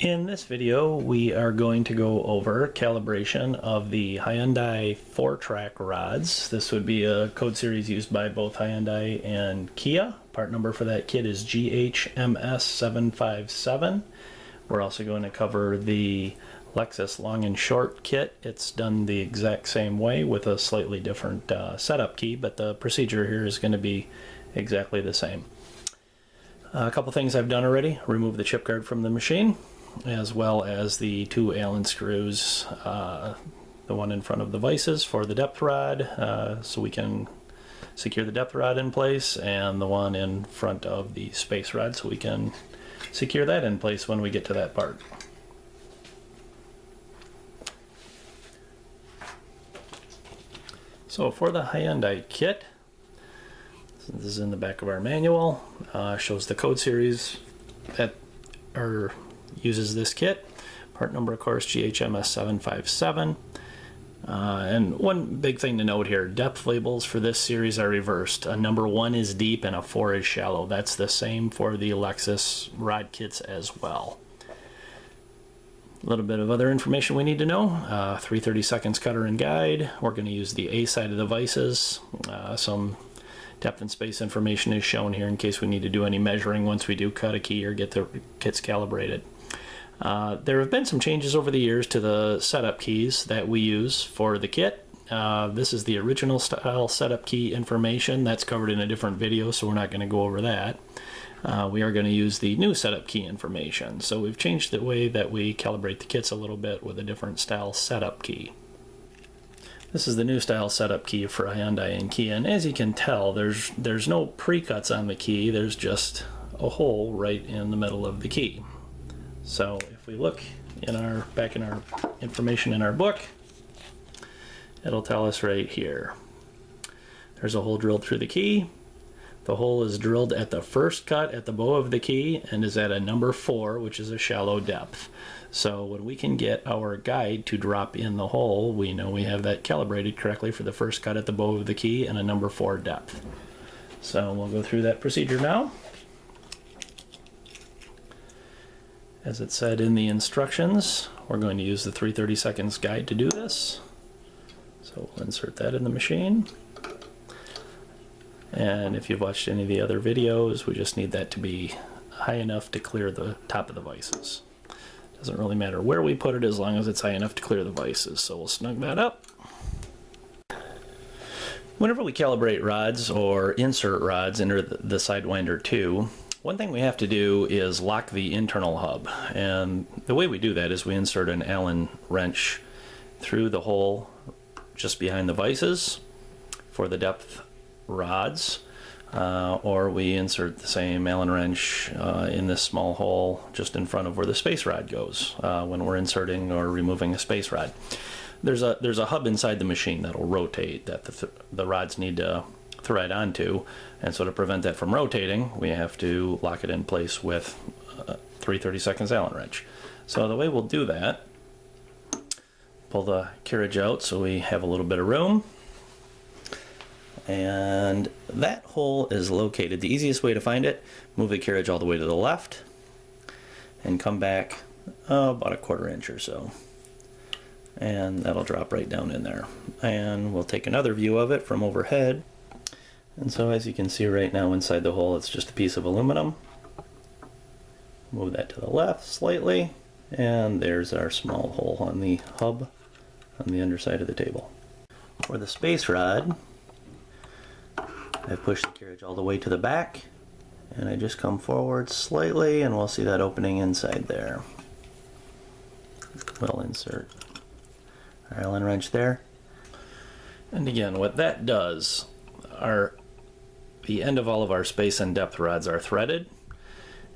In this video, we are going to go over calibration of the Hyundai 4-track rods. This would be a code series used by both Hyundai and Kia. Part number for that kit is GHMS757. We're also going to cover the Lexus long and short kit. It's done the exact same way with a slightly different setup key, but the procedure here is going to be exactly the same. A couple things I've done already: remove the chip guard from the machine, as well as the two Allen screws, the one in front of the vices for the depth rod, so we can secure the depth rod in place, and the one in front of the space rod so we can secure that in place when we get to that part. So for the Hyundai kit, this is in the back of our manual, shows the code series that uses this kit. Part number, of course, GHMS757. And one big thing to note here, depth labels for this series are reversed. A number 1 is deep and a 4 is shallow. That's the same for the Lexus rod kits as well. A little bit of other information we need to know. 3/32 cutter and guide. We're going to use the A side of the vices. Some depth and space information is shown here in case we need to do any measuring once we do cut a key or get the kits calibrated. There have been some changes over the years to the setup keys that we use for the kit. This is the original style setup key information. That's covered in a different video, so we're not going to go over that. We are going to use the new setup key information. So we've changed the way that we calibrate the kits a little bit with a different style setup key. This is the new style setup key for Hyundai and Kia, and as you can tell, there's no pre-cuts on the key. There's just a hole right in the middle of the key. So if we look back in our information in our book, it'll tell us right here. There's a hole drilled through the key. The hole is drilled at the first cut at the bow of the key and is at a number 4, which is a shallow depth. So when we can get our guide to drop in the hole, we know we have that calibrated correctly for the first cut at the bow of the key and a number 4 depth. So we'll go through that procedure now. As it said in the instructions, we're going to use the 3/32 guide to do this. So we'll insert that in the machine. And if you've watched any of the other videos, we just need that to be high enough to clear the top of the vices. Doesn't really matter where we put it as long as it's high enough to clear the vices. So we'll snug that up. Whenever we calibrate rods or insert rods into the Sidewinder 2, one thing we have to do is lock the internal hub. And the way we do that is we insert an Allen wrench through the hole just behind the vices for the depth rods, or we insert the same Allen wrench in this small hole just in front of where the space rod goes when we're inserting or removing a space rod. There's a hub inside the machine that'll rotate that the rods need to thread onto, and so to prevent that from rotating, we have to lock it in place with a 3/32 Allen wrench. So the way we'll do that, pull the carriage out so we have a little bit of room. And that hole is located, the easiest way to find it, move the carriage all the way to the left and come back about a 1/4 inch or so. And that'll drop right down in there. And we'll take another view of it from overhead. And so as you can see right now inside the hole, it's just a piece of aluminum. Move that to the left slightly, and there's our small hole on the hub on the underside of the table. For the space rod, I've pushed the carriage all the way to the back, and I just come forward slightly and we'll see that opening inside there. We'll insert our Allen wrench there. And again, what that does, the end of all of our space and depth rods are threaded,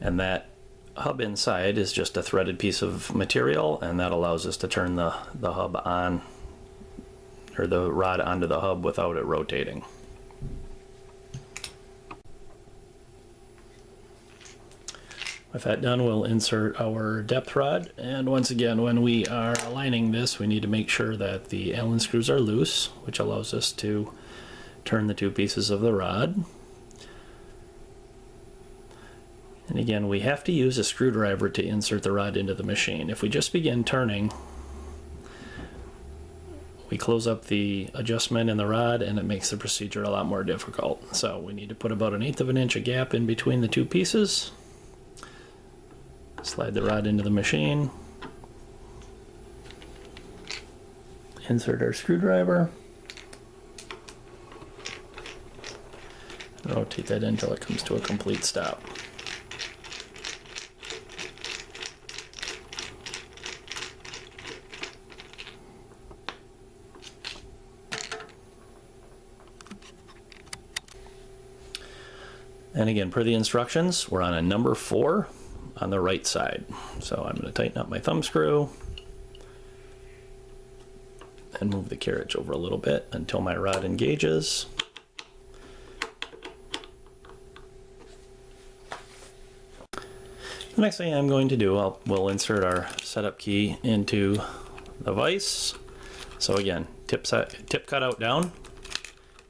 and that hub inside is just a threaded piece of material, and that allows us to turn the hub on, or the rod onto the hub without it rotating. With that done, we'll insert our depth rod, and once again, when we are aligning this, we need to make sure that the Allen screws are loose, which allows us to turn the two pieces of the rod. And again, we have to use a screwdriver to insert the rod into the machine. If we just begin turning, we close up the adjustment in the rod and it makes the procedure a lot more difficult. So we need to put about 1/8 of an inch of gap in between the two pieces. Slide the rod into the machine. Insert our screwdriver. Rotate that until it comes to a complete stop. And again, per the instructions, we're on a number 4 on the right side. So I'm going to tighten up my thumb screw and move the carriage over a little bit until my rod engages. The next thing I'm going to do, we'll insert our setup key into the vise. So again, tip cut out down.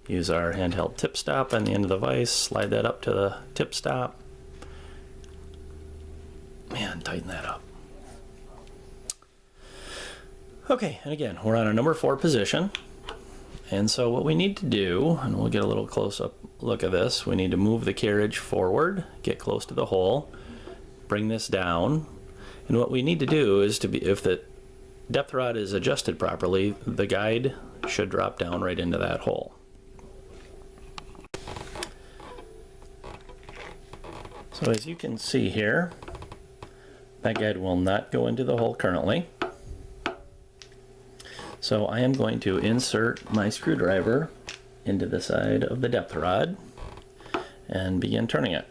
Use our handheld tip stop on the end of the vise, slide that up to the tip stop. Man, tighten that up. Okay, and again, we're on a number 4 position. And so what we need to do, and we'll get a little close-up look at this, we need to move the carriage forward, get close to the hole, bring this down. And what we need to do is if the depth rod is adjusted properly, the guide should drop down right into that hole. So as you can see here, that guide will not go into the hole currently. So I am going to insert my screwdriver into the side of the depth rod and begin turning it.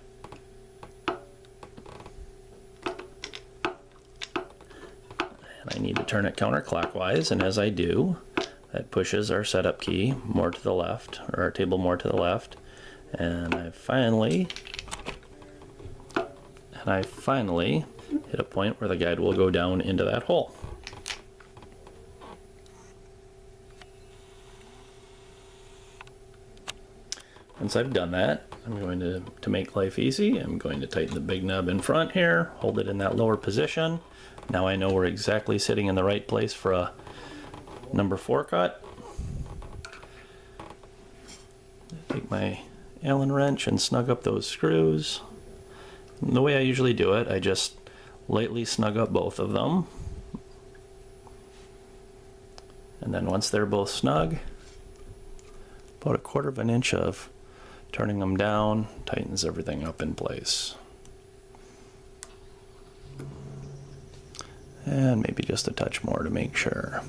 And I need to turn it counterclockwise, and as I do, that pushes our setup key more to the left, or our table more to the left, and I finally hit a point where the guide will go down into that hole. Once I've done that, I'm going to make life easy, I'm going to tighten the big nub in front here, hold it in that lower position. Now I know we're exactly sitting in the right place for a number 4 cut. Take my Allen wrench and snug up those screws. And the way I usually do it, I just lightly snug up both of them. And then once they're both snug, about 1/4 of an inch of turning them down tightens everything up in place. And maybe just a touch more to make sure.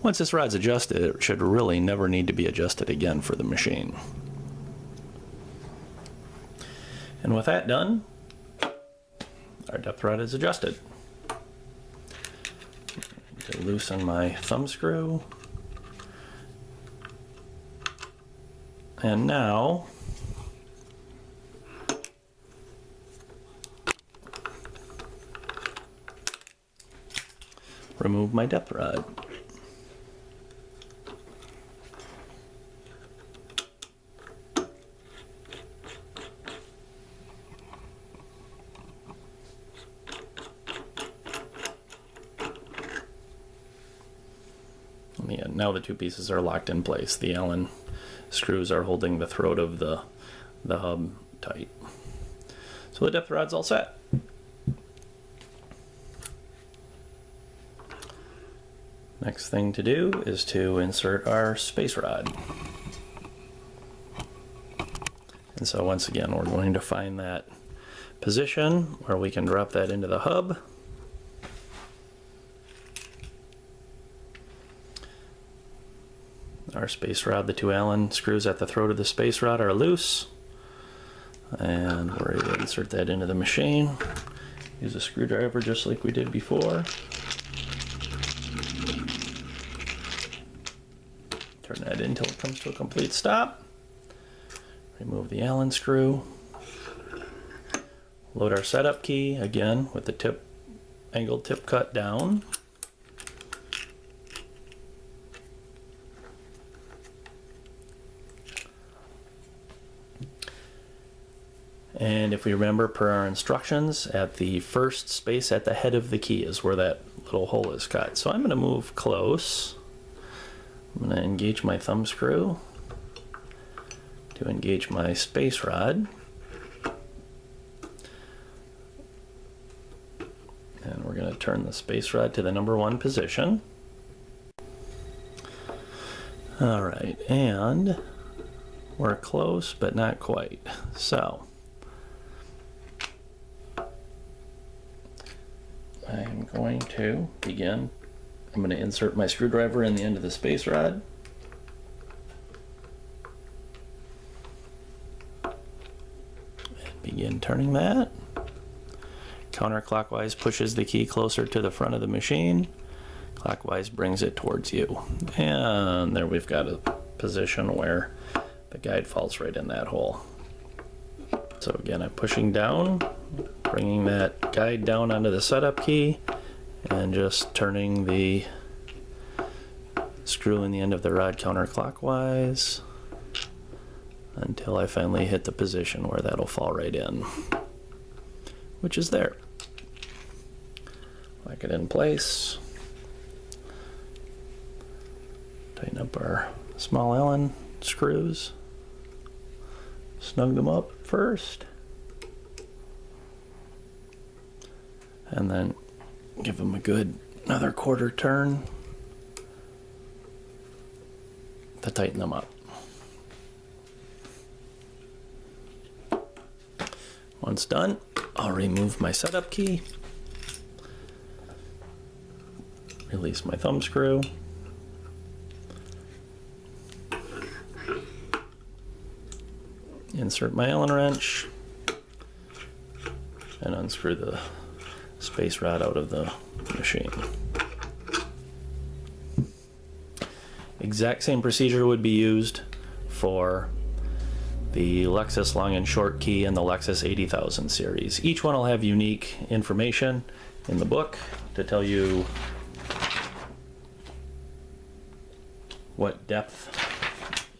Once this rod's adjusted, it should really never need to be adjusted again for the machine. And with that done, our depth rod is adjusted. To loosen my thumb screw. And now remove my depth rod. Yeah, now the two pieces are locked in place. The Allen screws are holding the throat of the hub tight. So the depth rod's all set. Next thing to do is to insert our space rod. And so once again, we're going to find that position where we can drop that into the hub. Our space rod, the 2 Allen screws at the throat of the space rod are loose. And we're able to insert that into the machine. Use a screwdriver just like we did before. Turn that in until it comes to a complete stop. Remove the Allen screw. Load our setup key, again with the angled tip cut down. And if we remember per our instructions, at the first space at the head of the key is where that little hole is cut. So I'm going to move close. I'm going to engage my thumb screw to engage my space rod. And we're going to turn the space rod to the number 1 position. All right, and we're close, but not quite. So I'm going to begin. I'm going to insert my screwdriver in the end of the space rod. And begin turning that. Counterclockwise pushes the key closer to the front of the machine. Clockwise brings it towards you. And there we've got a position where the guide falls right in that hole. So again, I'm pushing down, bringing that guide down onto the setup key, and just turning the screw in the end of the rod counterclockwise until I finally hit the position where that'll fall right in, which is there. Lock it in place. Tighten up our small Allen screws. Snug them up first. And then give them a good another quarter turn to tighten them up. Once done, I'll remove my setup key, release my thumb screw, insert my Allen wrench, and unscrew the space rod out of the machine. Exact same procedure would be used for the Lexus long and short key and the Lexus 80,000 series. Each one will have unique information in the book to tell you what depth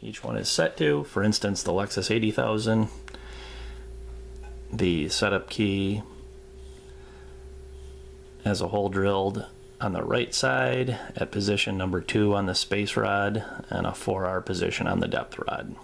each one is set to. For instance, the Lexus 80,000, the setup key has a hole drilled on the right side at position number 2 on the space rod and a 4R position on the depth rod.